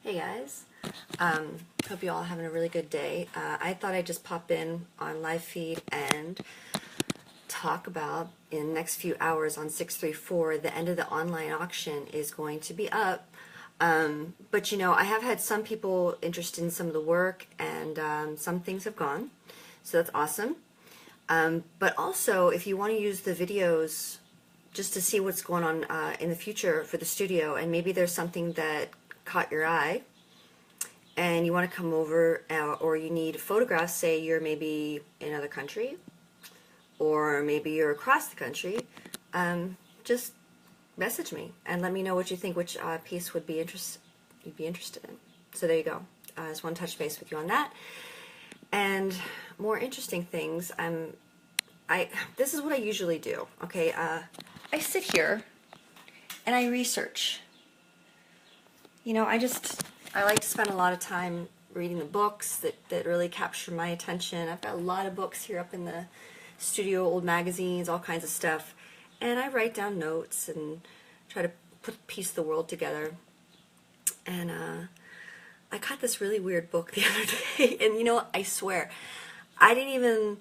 Hey guys, hope you all having a really good day. I thought I'd just pop in on live feed and talk about in the next few hours on 634, the end of the online auction is going to be up. But you know, I have had some people interested in some of the work, and some things have gone, so that's awesome. But also, if you want to use the videos just to see what's going on in the future for the studio, and maybe there's something that caught your eye and you want to come over, or you need photographs, say you're maybe in another country or maybe you're across the country, just message me and let me know what you think, which piece you'd be interested in. So there you go. I just want to touch base with you on that. And more interesting things, this is what I usually do, okay? I sit here and I research. You know, I like to spend a lot of time reading the books that really capture my attention. I've got a lot of books here up in the studio, old magazines, all kinds of stuff. And I write down notes and try to piece the world together. And I got this really weird book the other day, and you know, I swear, I didn't even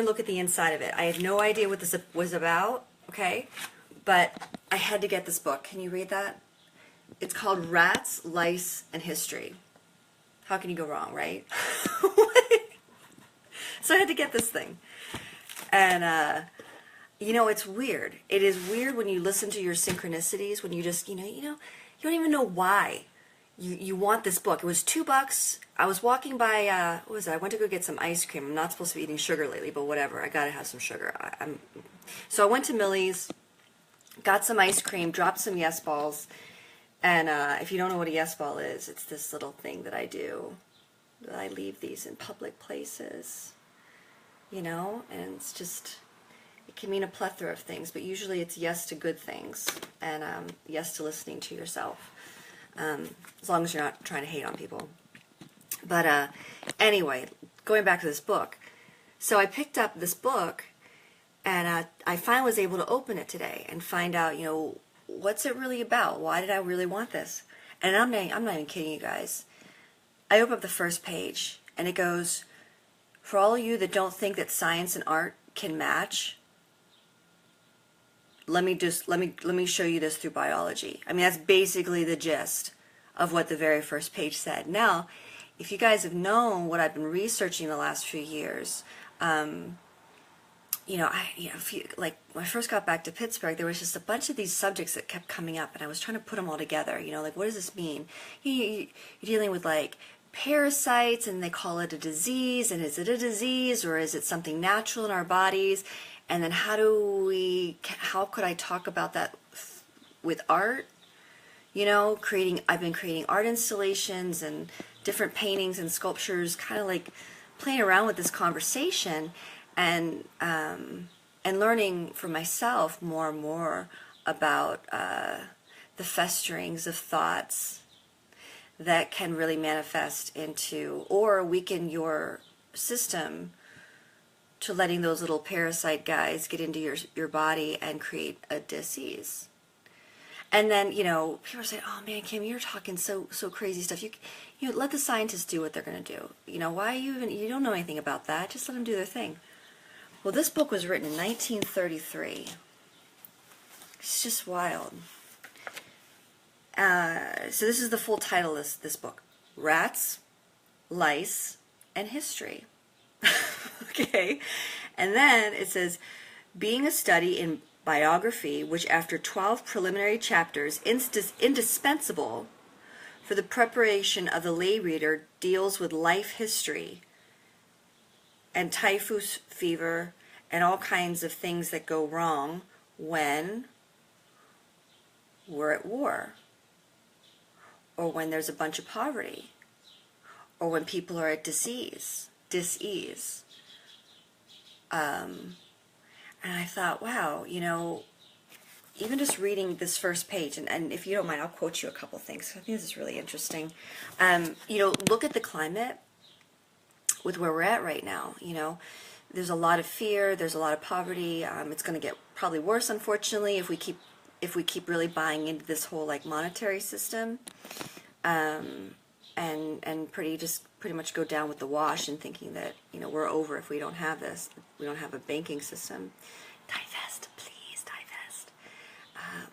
look at the inside of it. I had no idea what this was about, okay? But I had to get this book. Can you read that? It's called Rats, Lice, and History. How can you go wrong, right? So I had to get this thing. And, you know, it's weird. It is weird when you listen to your synchronicities, when you just, you don't even know why you want this book. It was $2. I was walking by, what was it? I went to go get some ice cream. I'm not supposed to be eating sugar lately, but whatever. I got to have some sugar. So I went to Millie's, got some ice cream, dropped some yes balls. And if you don't know what a yes ball is, it's this little thing that I do. That I leave these in public places, you know, and it's just, it can mean a plethora of things, but usually it's yes to good things, and yes to listening to yourself, as long as you're not trying to hate on people. But anyway, going back to this book. So I picked up this book, and I finally was able to open it today and find out, you know, what's it really about? Why did I really want this? And I'm not even kidding you guys. I open up the first page, and it goes, for all of you that don't think that science and art can match, let me show you this through biology. I mean, that's basically the gist of what the very first page said. Now, if you guys have known what I've been researching the last few years, you know, like when I first got back to Pittsburgh, there was just a bunch of these subjects that kept coming up, and I was trying to put them all together. You know, like, what does this mean? You're dealing with like parasites, and they call it a disease, and is it a disease or is it something natural in our bodies? And then how could I talk about that with art? You know, I've been creating art installations and different paintings and sculptures, kind of like playing around with this conversation, and learning for myself more and more about the festerings of thoughts that can really manifest into or weaken your system, to letting those little parasite guys get into your body and create a disease. And then, you know, people say, "Oh man, Kim, you're talking so crazy stuff. You know, let the scientists do what they're going to do. You know, why you don't know anything about that. Just let them do their thing." Well, this book was written in 1933. It's just wild. So this is the full title of this book: Rats, Lice, and History. Okay. And then it says, being a study in biography, which after 12 preliminary chapters, indispensable for the preparation of the lay reader, deals with life history and typhus fever and all kinds of things that go wrong when we're at war, or when there's a bunch of poverty, or when people are at dis-ease. And I thought, wow, you know, even just reading this first page, and if you don't mind, I'll quote you a couple things. I think this is really interesting. You know, look at the climate with where we're at right now. You know, there's a lot of fear, there's a lot of poverty. It's going to get probably worse, unfortunately, if we keep really buying into this whole like monetary system. and pretty much go down with the wash and thinking that, we're over if we don't have this. We don't have a banking system. Divest, please, divest.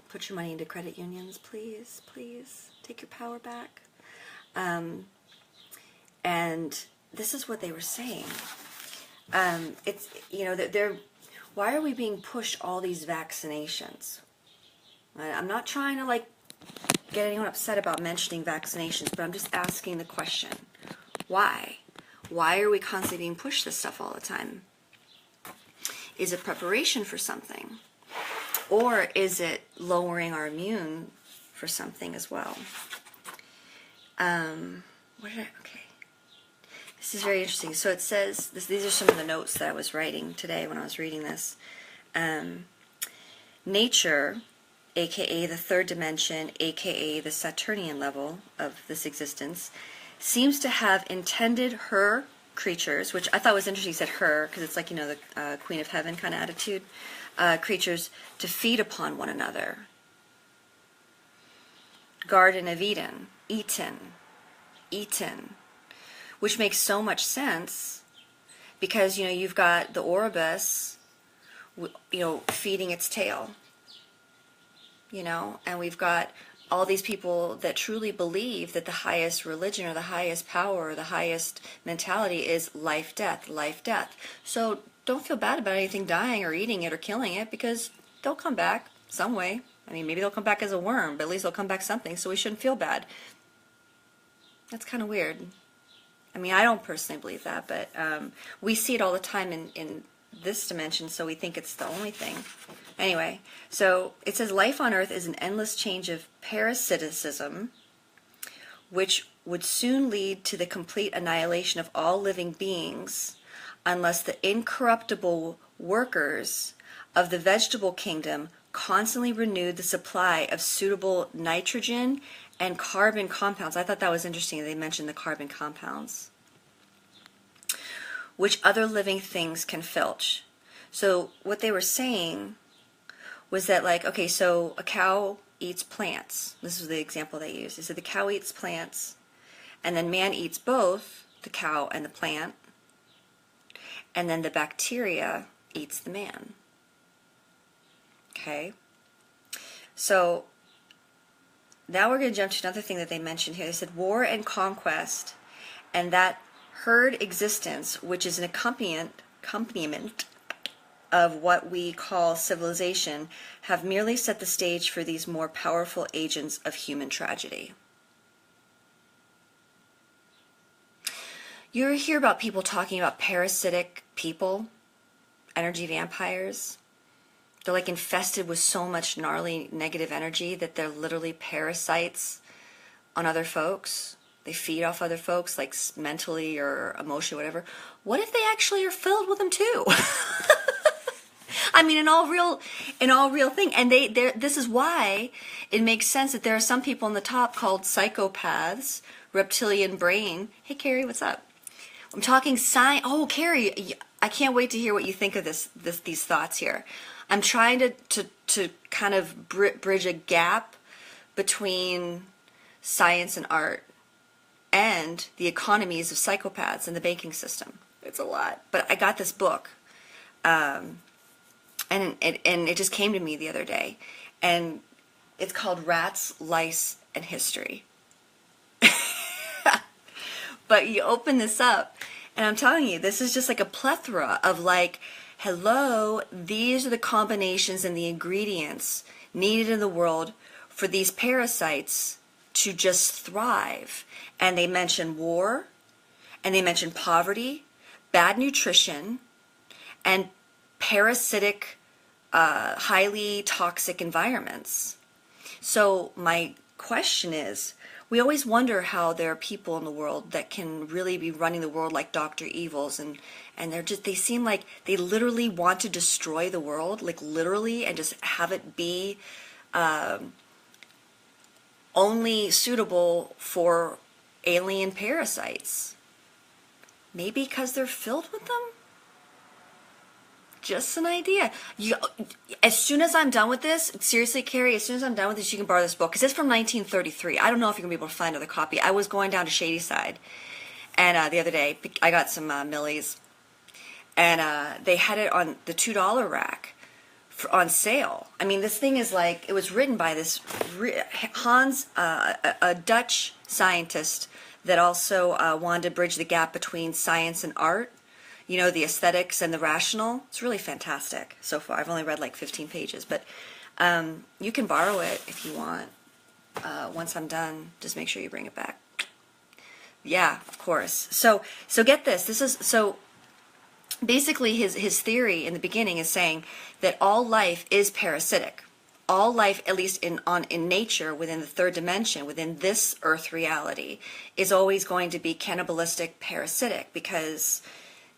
Put your money into credit unions, please, please. Take your power back. And this is what they were saying. It's, why are we being pushed all these vaccinations? I'm not trying to get anyone upset about mentioning vaccinations, but I'm just asking the question, why? Why are we constantly being pushed this stuff all the time? Is it preparation for something? Or is it lowering our immune for something as well? Okay. This is very interesting. So it says, these are some of the notes that I was writing today when I was reading this. Nature, aka the third dimension, aka the Saturnian level of this existence, seems to have intended her creatures, which I thought was interesting. He said her, because it's like, the Queen of Heaven kind of attitude, creatures to feed upon one another. Garden of Eden, eaten, which makes so much sense because, you've got the Oribus, feeding its tail, and we've got all these people that truly believe that the highest religion or the highest power or the highest mentality is life, death, life, death. So don't feel bad about anything dying or eating it or killing it, because they'll come back some way. I mean, maybe they'll come back as a worm, but at least they'll come back something, so we shouldn't feel bad. That's kind of weird. I mean, I don't personally believe that, but we see it all the time in this dimension, so we think it's the only thing. Anyway, so it says life on Earth is an endless change of parasitism, which would soon lead to the complete annihilation of all living beings unless the incorruptible workers of the vegetable kingdom constantly renewed the supply of suitable nitrogen and carbon compounds. I thought that was interesting. They mentioned the carbon compounds, which other living things can filch. So what they were saying was that, okay, so a cow eats plants. This was the example they used. They said the cow eats plants, and then man eats both the cow and the plant, and then the bacteria eats the man. Okay? So now we're going to jump to another thing that they mentioned here. They said war and conquest and that herd existence, which is an accompaniment of what we call civilization, have merely set the stage for these more powerful agents of human tragedy. You ever hear about people talking about parasitic people, energy vampires? They're infested with so much gnarly negative energy that they're literally parasites on other folks. They feed off other folks, mentally or emotionally, whatever. What if they actually are filled with them too? I mean, in all real thing. And this is why it makes sense that there are some people on the top called psychopaths, reptilian brain. Hey, Carrie, what's up? I'm talking science. Oh, Carrie, I can't wait to hear what you think of these thoughts here. I'm trying to kind of bridge a gap between science and art and the economies of psychopaths and the banking system. It's a lot. But I got this book, and it just came to me the other day, and it's called Rats, Lice, and History. But you open this up, and I'm telling you, this is just a plethora of hello, these are the combinations and the ingredients needed in the world for these parasites to just thrive. And they mention war, and they mention poverty, bad nutrition, and parasitic, highly toxic environments. So my question is, we always wonder how there are people in the world that can really be running the world like Dr. Evils, and they seem like they literally want to destroy the world, literally, and just have it be only suitable for alien parasites. Maybe because they're filled with them? Just an idea. As soon as I'm done with this, seriously, Carrie, as soon as I'm done with this, you can borrow this book, because it's from 1933. I don't know if you're going to be able to find another copy. I was going down to Shadyside, and the other day, I got some Millies, and they had it on the $2 rack on sale. I mean, this thing is like, it was written by this Hans, a Dutch scientist that also wanted to bridge the gap between science and art. You know, the aesthetics and the rational. It's really fantastic so far. I've only read like 15 pages, but you can borrow it if you want. Once I'm done, just make sure you bring it back. Yeah, of course. So get this. This is so. Basically, his theory in the beginning is saying that all life is parasitic. All life, at least in nature, within the third dimension, within this Earth reality, is always going to be cannibalistic, parasitic, because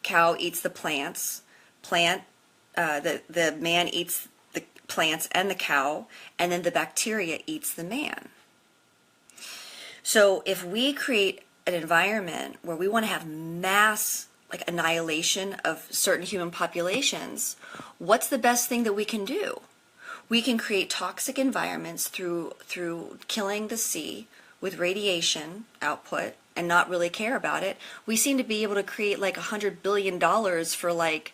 cow eats the plants, the man eats the plants and the cow, and then the bacteria eats the man. So if we create an environment where we want to have mass, like, annihilation of certain human populations, what's the best thing that we can do? We can create toxic environments through killing the sea with radiation output and not really care about it. We seem to be able to create like $100 billion for like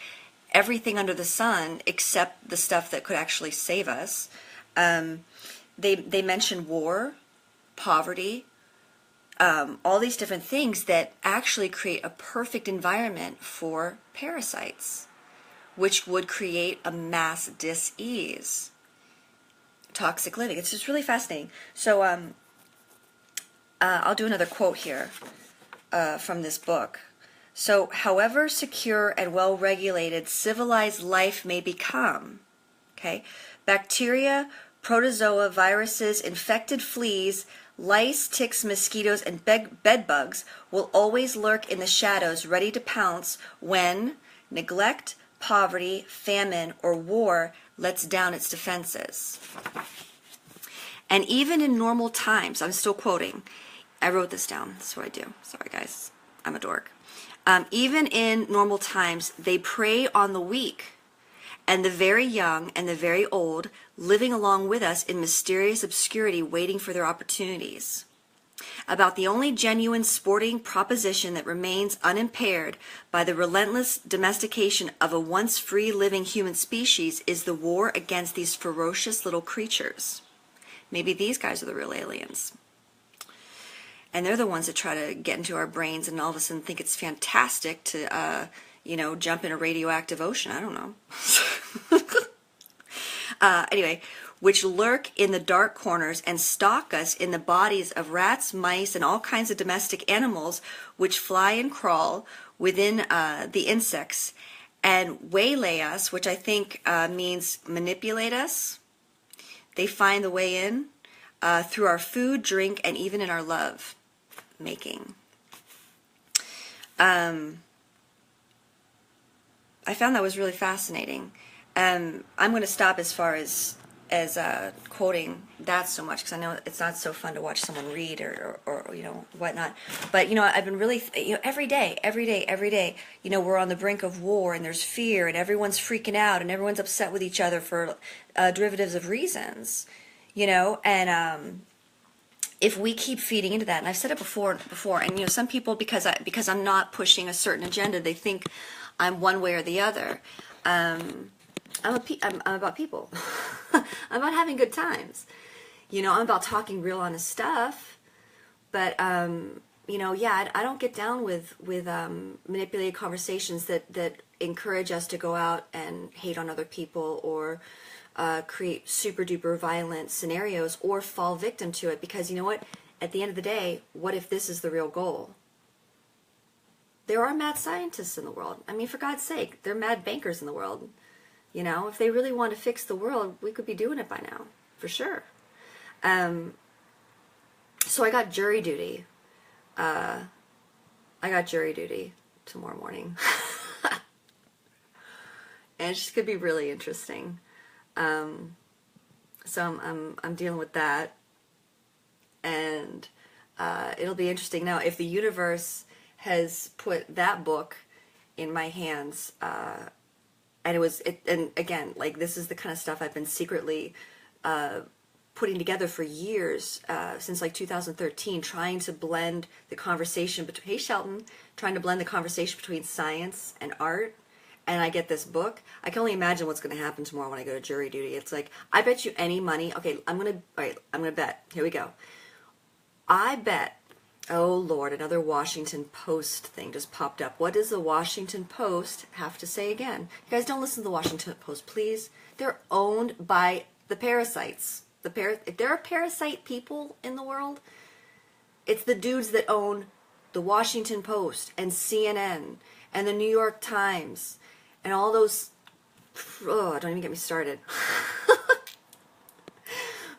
everything under the sun except the stuff that could actually save us. They mention war, poverty, all these different things that actually create a perfect environment for parasites, which would create a mass dis-ease. Toxic living. It's just really fascinating. So I'll do another quote here from this book. So, however secure and well-regulated civilized life may become, okay, bacteria, protozoa, viruses, infected fleas, lice, ticks, mosquitoes, and bed bugs will always lurk in the shadows, ready to pounce when neglect, poverty, famine, or war lets down its defenses. And even in normal times, I'm still quoting, I wrote this down, that's what I do, sorry guys, I'm a dork. Even in normal times, they prey on the weak, and the very young and the very old, living along with us in mysterious obscurity, waiting for their opportunities. About the only genuine sporting proposition that remains unimpaired by the relentless domestication of a once free living human species is the war against these ferocious little creatures. Maybe these guys are the real aliens. And they're the ones that try to get into our brains and all of a sudden think it's fantastic to, jump in a radioactive ocean. I don't know. Anyway, which lurk in the dark corners and stalk us in the bodies of rats, mice, and all kinds of domestic animals, which fly and crawl within the insects and waylay us, which I think means manipulate us. They find the way in through our food, drink, and even in our love making. I found that was really fascinating. I'm going to stop as far as quoting that so much, because I know it's not so fun to watch someone read or whatnot. But I've been really every day, we're on the brink of war and there's fear and everyone's freaking out and everyone's upset with each other for derivatives of reasons, and if we keep feeding into that, and I've said it before, and some people, because I'm not pushing a certain agenda, they think I'm one way or the other. I'm about people. I'm about having good times. I'm about talking real honest stuff. But I don't get down with manipulated conversations that encourage us to go out and hate on other people or create super duper violent scenarios or fall victim to it, because you know what? At the end of the day, what if this is the real goal? There are mad scientists in the world. I mean, for God's sake, there are mad bankers in the world. If they really want to fix the world, we could be doing it by now, for sure. So I got jury duty. Tomorrow morning. And it's just going to be really interesting. So I'm dealing with that, and it'll be interesting. Now, if the universe has put that book in my hands And and again, like, this is the kind of stuff I've been secretly putting together for years, since like 2013, trying to blend the conversation between, hey Shelton, trying to blend the conversation between science and art. And I get this book. I can only imagine what's going to happen tomorrow when I go to jury duty. It's like, I bet you any money. Okay, all right, I'm going to bet. Here we go. I bet, oh Lord, another Washington Post thing just popped up. What does the Washington Post have to say again? You guys don't listen to the Washington Post, please. They're owned by the parasites. If there are parasite people in the world, it's the dudes that own the Washington Post and CNN and the New York Times and all those. Oh, don't even get me started.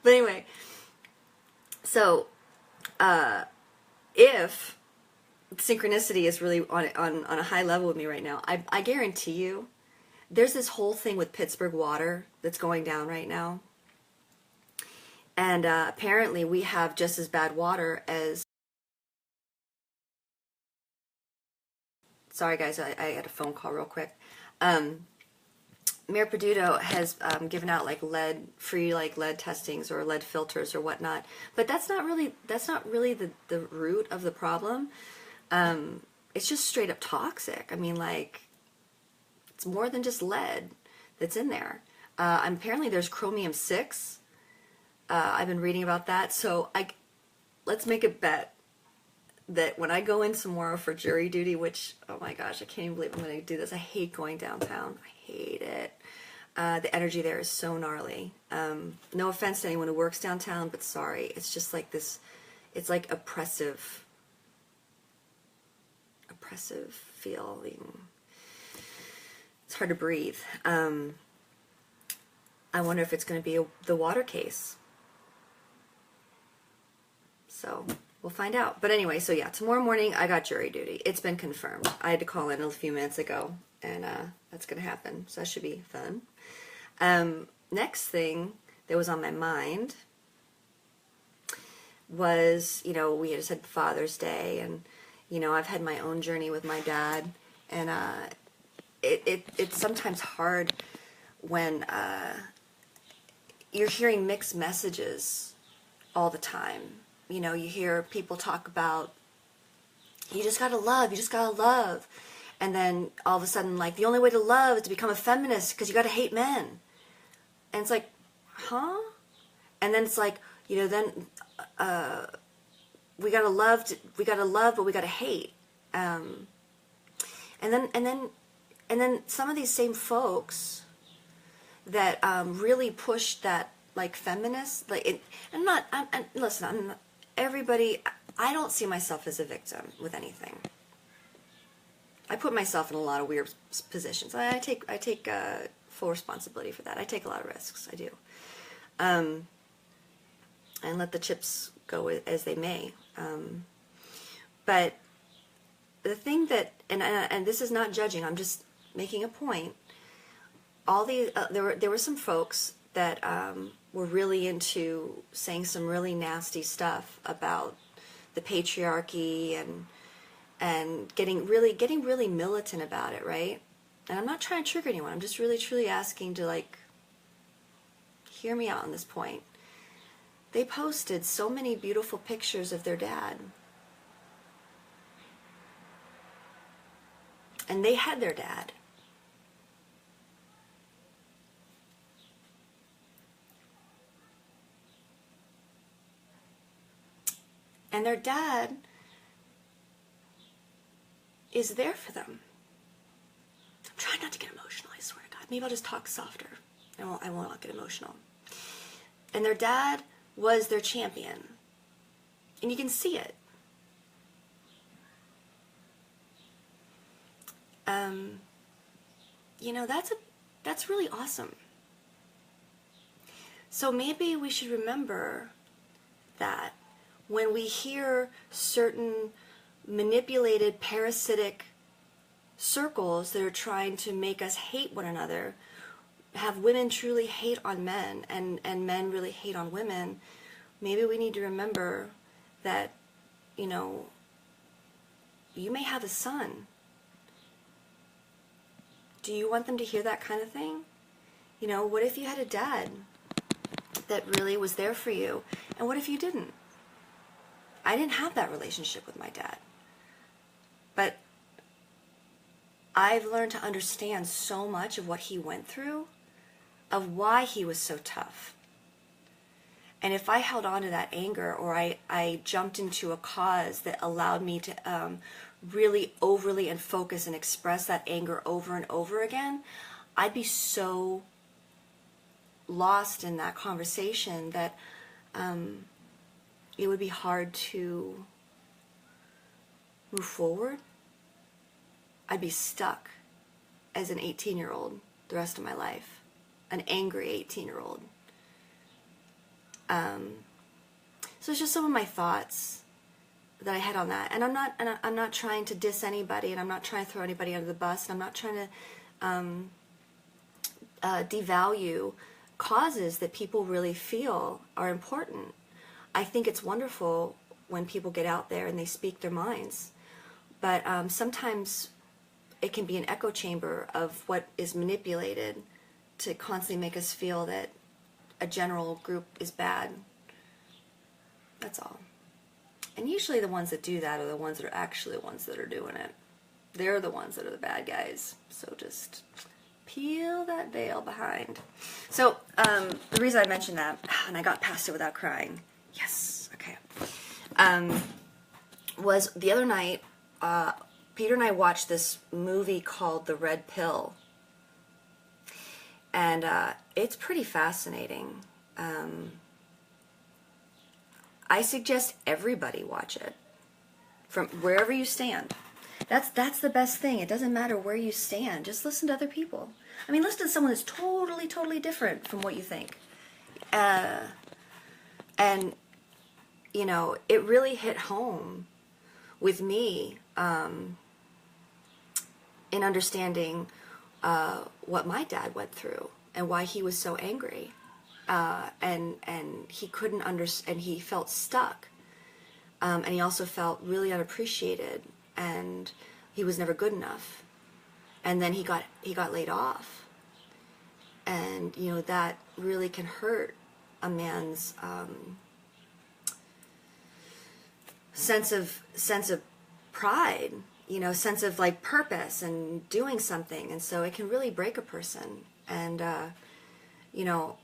But anyway, so if synchronicity is really on a high level with me right now, I guarantee you there's this whole thing with Pittsburgh water that's going down right now. And apparently we have just as bad water as... Sorry guys, I had a phone call real quick. Mayor Peduto has given out like free lead testings or lead filters or whatnot, but that's not really the root of the problem. It's just straight up toxic. I mean, like, it's more than just lead that's in there. Apparently there's chromium-6. I've been reading about that, so let's make a bet that when I go in tomorrow for jury duty, which, oh my gosh, I can't even believe I'm going to do this. I hate going downtown. I hate it. The energy there is so gnarly. No offense to anyone who works downtown, but sorry. It's just like this, it's like oppressive feeling. It's hard to breathe. I wonder if it's going to be the water case. So we'll find out. But anyway, so yeah, tomorrow morning I got jury duty. It's been confirmed. I had to call in a few minutes ago, and that's going to happen. So that should be fun. Next thing that was on my mind was, we just had Father's Day, and, I've had my own journey with my dad, and it's sometimes hard when you're hearing mixed messages all the time. You hear people talk about, you just gotta love. And then all of a sudden, like, the only way to love is to become a feminist because you gotta hate men. And it's like, huh? And then it's like, then we gotta love, but we gotta hate. And then some of these same folks that really push that, like, feminist, like, listen, I'm not, everybody, I don't see myself as a victim with anything. I put myself in a lot of weird positions. I take full responsibility for that. I take a lot of risks. I do. And let the chips go as they may. But the thing that, and this is not judging, I'm just making a point. There were some folks that were really into saying some really nasty stuff about the patriarchy and getting really militant about it, right? And I'm not trying to trigger anyone. I'm just really truly asking to, like, hear me out on this point. They posted so many beautiful pictures of their dad. And they had their dad. And their dad is there for them. I'm trying not to get emotional, I swear to God. Maybe I'll just talk softer. I won't get emotional. And their dad was their champion. And you can see it. That's really awesome. So maybe we should remember that when we hear certain manipulated, parasitic circles that are trying to make us hate one another, have women truly hate on men, and men really hate on women, maybe we need to remember that, you may have a son. Do you want them to hear that kind of thing? You know, what if you had a dad that really was there for you? And what if you didn't? I didn't have that relationship with my dad. But I've learned to understand so much of what he went through, of why he was so tough. And if I held on to that anger, or I jumped into a cause that allowed me to really overly and focus and express that anger over and over again, I'd be so lost in that conversation that it would be hard to move forward. I'd be stuck as an 18-year-old the rest of my life, an angry 18-year-old. So it's just some of my thoughts that I had on that, and I'm not trying to diss anybody, and I'm not trying to throw anybody under the bus, and I'm not trying to devalue causes that people really feel are important. I think it's wonderful when people get out there and they speak their minds, but sometimes it can be an echo chamber of what is manipulated to constantly make us feel that a general group is bad. That's all. And usually the ones that do that are the ones that are actually the ones that are doing it. They're the ones that are the bad guys. So just peel that veil behind. So the reason I mentioned that, and I got past it without crying, yes, okay, was the other night, Peter and I watched this movie called The Red Pill. And it's pretty fascinating. I suggest everybody watch it, from wherever you stand. That's the best thing. It doesn't matter where you stand. Just listen to other people. I mean, listen to someone that's totally different from what you think. And, you know, it really hit home with me in understanding what my dad went through and why he was so angry. And he couldn't understand, he felt stuck. And he also felt really unappreciated, and he was never good enough. And then he got laid off. And, you know, that really can hurt a man's sense of pride, you know, sense of like purpose and doing something. And so it can really break a person. And, you know,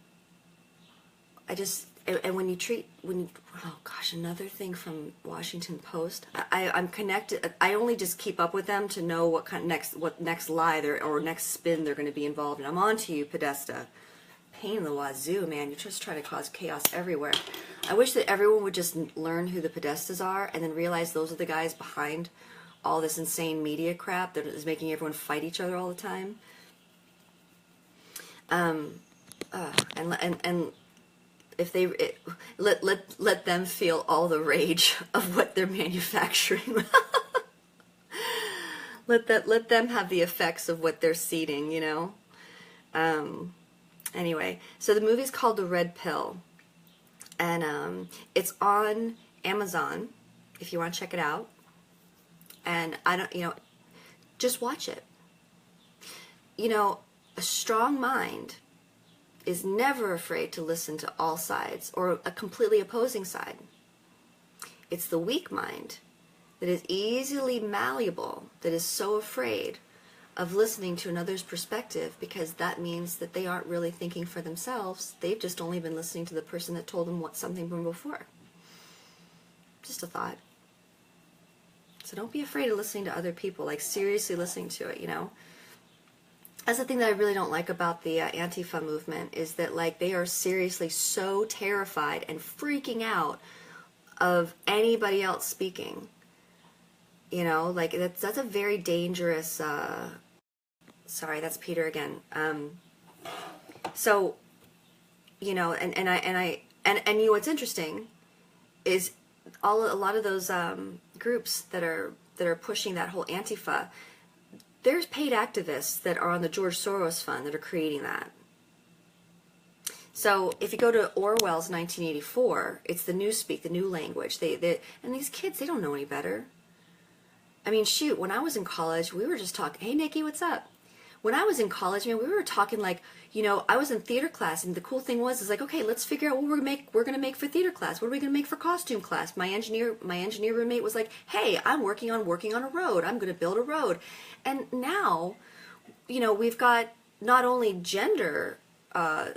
and when you, oh gosh, another thing from Washington Post, I'm connected, I only just keep up with them to know what next lie or next spin they're going to be involved in. I'm on to you, Podesta. Pain in the wazoo, man. You're just trying to cause chaos everywhere. I wish that everyone would just learn who the Podestas are and then realize those are the guys behind all this insane media crap that is making everyone fight each other all the time. And if they let them feel all the rage of what they're manufacturing. let them have the effects of what they're seeding, you know. Anyway, so the movie's called The Red Pill, and it's on Amazon if you want to check it out. And just watch it. You know, a strong mind is never afraid to listen to all sides or a completely opposing side. It's the weak mind that is easily malleable, that is so afraid of listening to another's perspective, because that means that they aren't really thinking for themselves. They've just only been listening to the person that told them something from before. Just a thought. So don't be afraid of listening to other people, like seriously listening to it, you know. That's the thing that I really don't like about the Antifa movement, is that like they are seriously so terrified and freaking out of anybody else speaking. You know, like that's a very dangerous. Sorry, that's Peter again. So, you know, and you know what's interesting is a lot of those groups that are pushing that whole Antifa. There's paid activists that are on the George Soros fund that are creating that. So if you go to Orwell's 1984, it's the newspeak, the new language. And these kids, they don't know any better. I mean, shoot, when I was in college, we were just talking, hey, Nikki, what's up? when I was in college, man, we were talking like, you know, I was in theater class, and the cool thing was, is like, okay, let's figure out what we're gonna make for theater class. What are we gonna make for costume class? My engineer roommate was like, hey, I'm working on a road. I'm gonna build a road. And now, you know, we've got not only gender,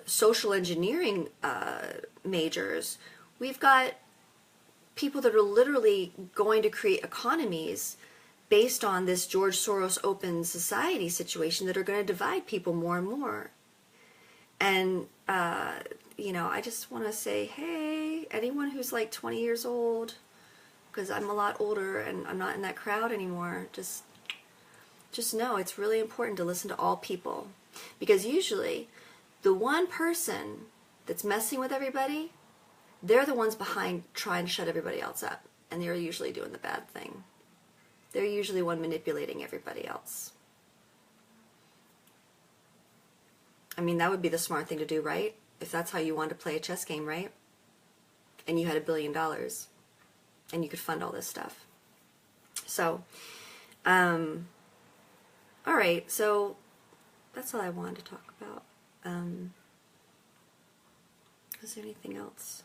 social engineering majors, we've got people that are literally going to create economies based on this George Soros open society situation that are going to divide people more and more. And, you know, I just want to say, hey, anyone who's like 20 years old, because I'm a lot older and I'm not in that crowd anymore, just know it's really important to listen to all people. Because usually the one person that's messing with everybody, they're the ones behind trying to shut everybody else up. And they're usually doing the bad thing. They're usually one manipulating everybody else. I mean, that would be the smart thing to do, right? If that's how you wanted to play a chess game, right? And you had $1 billion. And you could fund all this stuff. So, alright, so that's all I wanted to talk about. Is there anything else?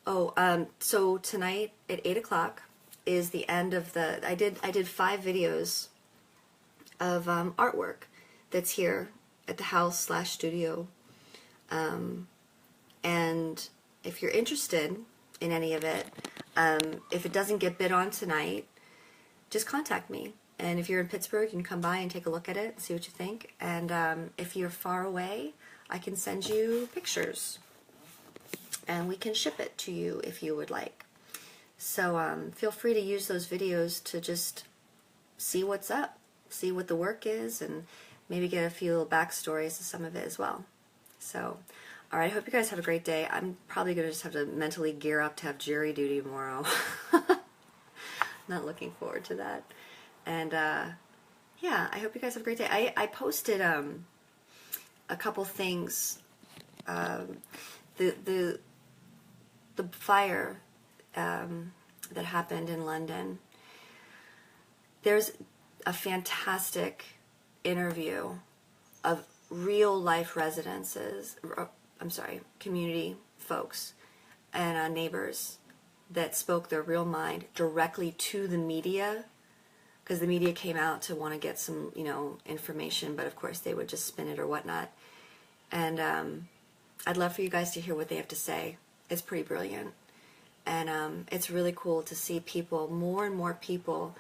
Oh, so tonight at 8 o'clock is the end of the, I did 5 videos of artwork that's here at the house/studio. And if you're interested in any of it, if it doesn't get bid on tonight, just contact me. And if you're in Pittsburgh, you can come by and take a look at it and see what you think. And if you're far away, I can send you pictures. And we can ship it to you if you would like. So feel free to use those videos to just see what's up, see what the work is, and maybe get a few little backstories to some of it as well. So, all right, I hope you guys have a great day. I'm probably going to just have to mentally gear up to have jury duty tomorrow. Not looking forward to that. And yeah, I hope you guys have a great day. I posted a couple things. The fire that happened in London. There's a fantastic interview of real life community folks and neighbors that spoke their real mind directly to the media, because the media came out to want to get some, you know, information, but of course they would just spin it or whatnot. And I'd love for you guys to hear what they have to say. It's pretty brilliant. And it's really cool to see people, more and more people,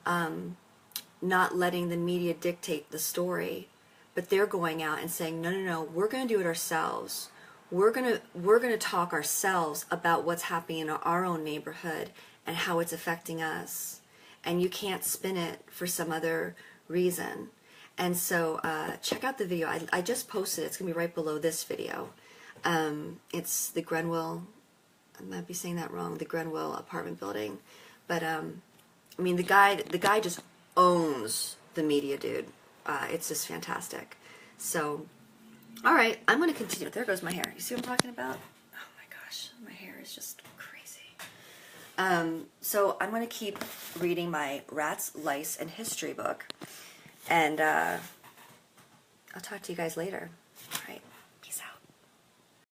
not letting the media dictate the story, but they're going out and saying, no, we're going to do it ourselves. We're gonna talk ourselves about what's happening in our own neighborhood and how it's affecting us. And you can't spin it for some other reason. And so check out the video. I just posted it. It's going to be right below this video. It's the Grenville, I might be saying that wrong, the Grenville apartment building. But, I mean, the guy just owns the media, dude. It's just fantastic. So, all right, I'm going to continue. There goes my hair. You see what I'm talking about? Oh my gosh, my hair is just crazy. So I'm going to keep reading my Rats, Lice, and History book. And I'll talk to you guys later. All right.